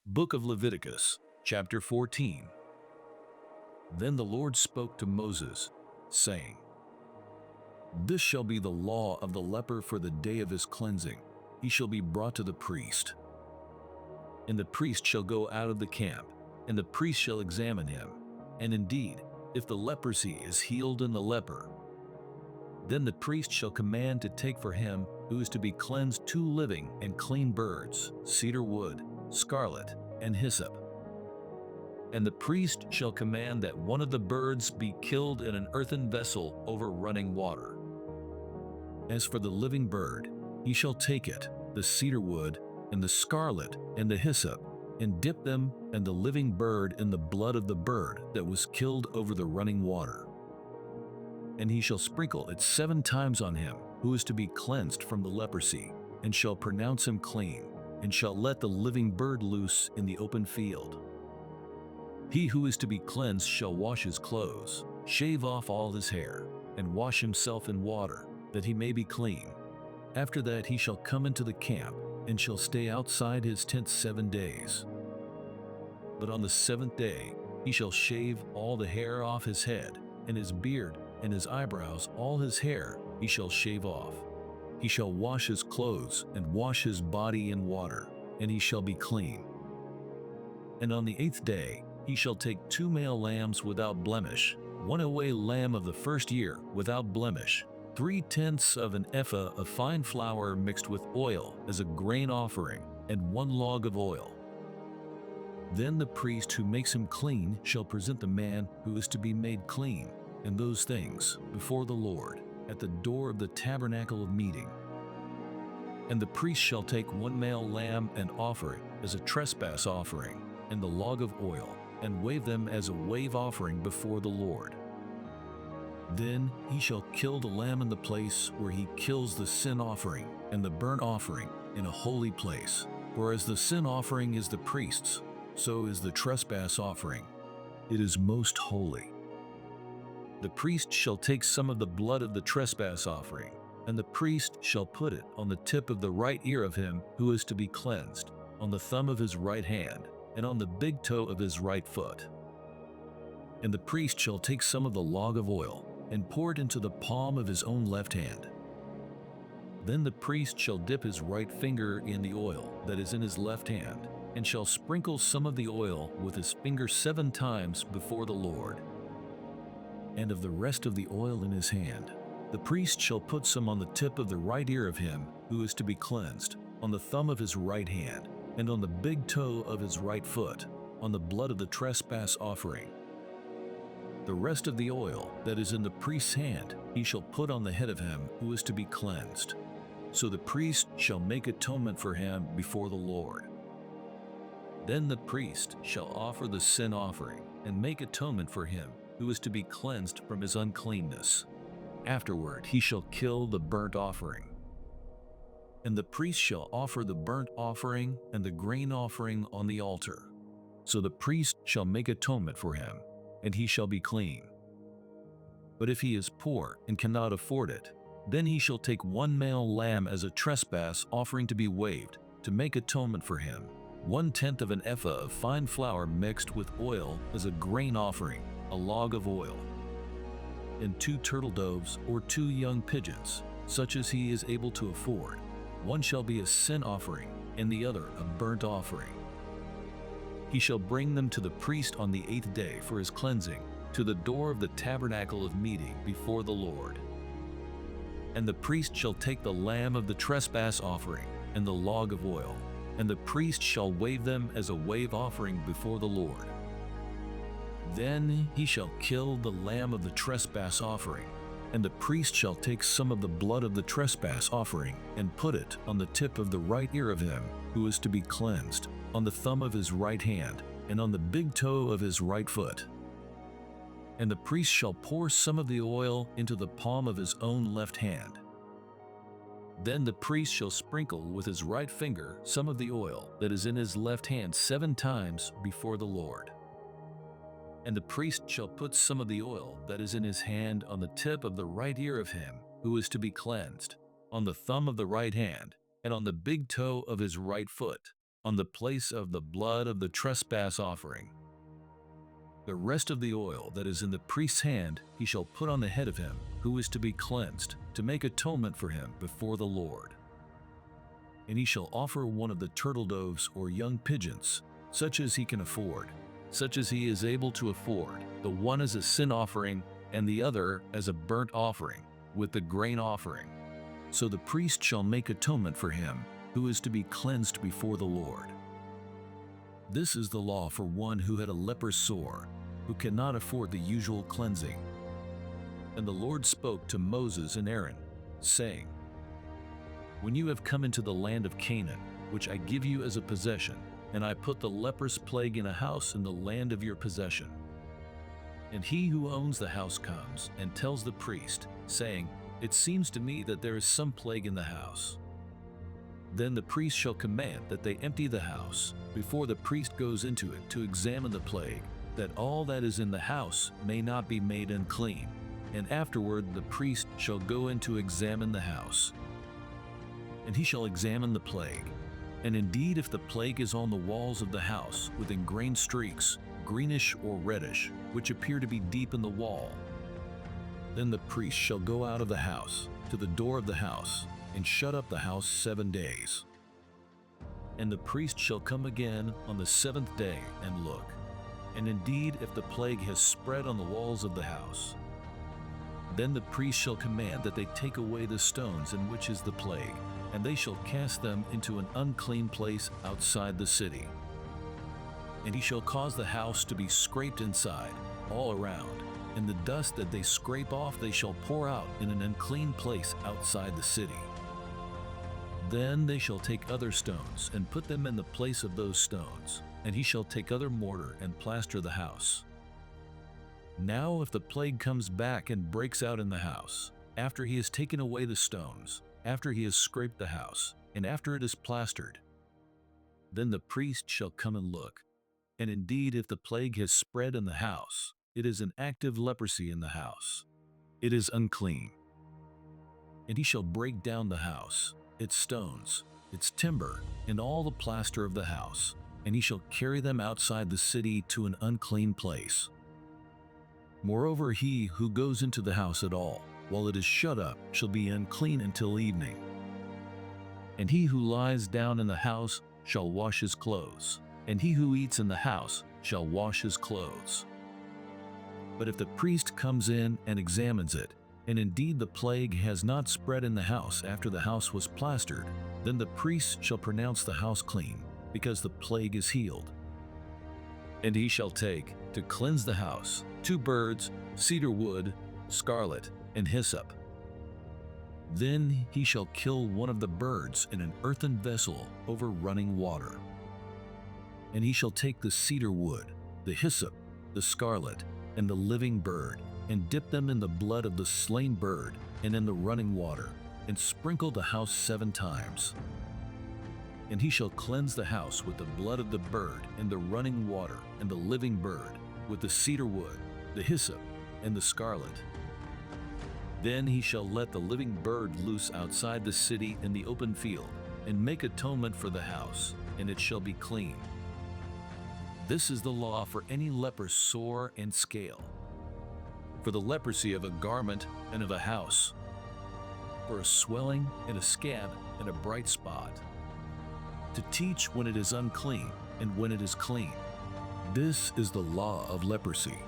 Book of Leviticus, chapter 14. Then the Lord spoke to Moses, saying, This shall be the law of the leper for the day of his cleansing. He shall be brought to the priest. And the priest shall go out of the camp, and the priest shall examine him. And indeed, if the leprosy is healed in the leper, then the priest shall command to take for him who is to be cleansed 2 living and clean birds, cedar wood, scarlet, and hyssop. And the priest shall command that one of the birds be killed in an earthen vessel over running water. As for the living bird, he shall take it, the cedar wood, and the scarlet, and the hyssop, and dip them and the living bird in the blood of the bird that was killed over the running water. And he shall sprinkle it 7 times on him who is to be cleansed from the leprosy, and shall pronounce him clean, and shall let the living bird loose in the open field. He who is to be cleansed shall wash his clothes, shave off all his hair, and wash himself in water, that he may be clean. After that he shall come into the camp, and shall stay outside his tent 7 days. But on the 7th day he shall shave all the hair off his head, and his beard, and his eyebrows, all his hair he shall shave off. He shall wash his clothes, and wash his body in water, and he shall be clean. And on the 8th day he shall take 2 male lambs without blemish, 1 away lamb of the first year without blemish, 3/10 of an ephah of fine flour mixed with oil as a grain offering, and 1 log of oil. Then the priest who makes him clean shall present the man who is to be made clean, and those things before the Lord, at the door of the tabernacle of meeting. And the priest shall take 1 male lamb and offer it as a trespass offering, and the log of oil, and wave them as a wave offering before the Lord. Then he shall kill the lamb in the place where he kills the sin offering and the burnt offering in a holy place. For as the sin offering is the priest's, so is the trespass offering. It is most holy. The priest shall take some of the blood of the trespass offering, and the priest shall put it on the tip of the right ear of him who is to be cleansed, on the thumb of his right hand, and on the big toe of his right foot. And the priest shall take some of the log of oil, and pour it into the palm of his own left hand. Then the priest shall dip his right finger in the oil that is in his left hand, and shall sprinkle some of the oil with his finger 7 times before the Lord. And of the rest of the oil in his hand, the priest shall put some on the tip of the right ear of him who is to be cleansed, on the thumb of his right hand, and on the big toe of his right foot, on the blood of the trespass offering. The rest of the oil that is in the priest's hand he shall put on the head of him who is to be cleansed. So the priest shall make atonement for him before the Lord. Then the priest shall offer the sin offering, and make atonement for him who is to be cleansed from his uncleanness. Afterward he shall kill the burnt offering. And the priest shall offer the burnt offering and the grain offering on the altar. So the priest shall make atonement for him, and he shall be clean. But if he is poor and cannot afford it, then he shall take 1 male lamb as a trespass offering to be waved, to make atonement for him, 1/10 of an ephah of fine flour mixed with oil as a grain offering, a log of oil. And 2 turtle doves or 2 young pigeons, such as he is able to afford. One shall be a sin offering, and the other a burnt offering. He shall bring them to the priest on the 8th day for his cleansing, to the door of the tabernacle of meeting before the Lord. And the priest shall take the lamb of the trespass offering and the log of oil, and the priest shall wave them as a wave offering before the Lord. Then he shall kill the lamb of the trespass offering, and the priest shall take some of the blood of the trespass offering and put it on the tip of the right ear of him who is to be cleansed, on the thumb of his right hand, and on the big toe of his right foot. And the priest shall pour some of the oil into the palm of his own left hand. Then the priest shall sprinkle with his right finger some of the oil that is in his left hand 7 times before the Lord. And the priest shall put some of the oil that is in his hand on the tip of the right ear of him who is to be cleansed, on the thumb of the right hand, and on the big toe of his right foot, on the place of the blood of the trespass offering. The rest of the oil that is in the priest's hand he shall put on the head of him who is to be cleansed, to make atonement for him before the Lord. And he shall offer one of the turtle doves or young pigeons, such as he can afford, such as he is able to afford, the one as a sin offering and the other as a burnt offering, with the grain offering. So the priest shall make atonement for him who is to be cleansed before the Lord. This is the law for one who had a leper sore, who cannot afford the usual cleansing. And the Lord spoke to Moses and Aaron, saying, When you have come into the land of Canaan, which I give you as a possession, and I put the leprous plague in a house in the land of your possession, and he who owns the house comes and tells the priest, saying, It seems to me that there is some plague in the house. Then the priest shall command that they empty the house before the priest goes into it to examine the plague, that all that is in the house may not be made unclean. And afterward the priest shall go in to examine the house. And he shall examine the plague. And indeed, if the plague is on the walls of the house with ingrained streaks, greenish or reddish, which appear to be deep in the wall, then the priest shall go out of the house to the door of the house and shut up the house 7 days. And the priest shall come again on the 7th day and look. And indeed, if the plague has spread on the walls of the house, then the priest shall command that they take away the stones in which is the plague, and they shall cast them into an unclean place outside the city. And he shall cause the house to be scraped inside, all around, and the dust that they scrape off they shall pour out in an unclean place outside the city. Then they shall take other stones and put them in the place of those stones, and he shall take other mortar and plaster the house. Now if the plague comes back and breaks out in the house, after he has taken away the stones, after he has scraped the house, and after it is plastered, then the priest shall come and look. And indeed, if the plague has spread in the house, it is an active leprosy in the house. It is unclean. And he shall break down the house, its stones, its timber, and all the plaster of the house, and he shall carry them outside the city to an unclean place. Moreover, he who goes into the house at all, while it is shut up, shall be unclean until evening. And he who lies down in the house shall wash his clothes, and he who eats in the house shall wash his clothes. But if the priest comes in and examines it, and indeed the plague has not spread in the house after the house was plastered, then the priest shall pronounce the house clean, because the plague is healed. And he shall take, to cleanse the house, 2 birds, cedar wood, scarlet, and hyssop. Then he shall kill one of the birds in an earthen vessel over running water. And he shall take the cedar wood, the hyssop, the scarlet, and the living bird, and dip them in the blood of the slain bird and in the running water, and sprinkle the house 7 times. And he shall cleanse the house with the blood of the bird and the running water and the living bird, with the cedar wood, the hyssop, and the scarlet. Then he shall let the living bird loose outside the city in the open field, and make atonement for the house, and it shall be clean. This is the law for any leper sore and scale, for the leprosy of a garment and of a house, for a swelling and a scab and a bright spot, to teach when it is unclean and when it is clean. This is the law of leprosy.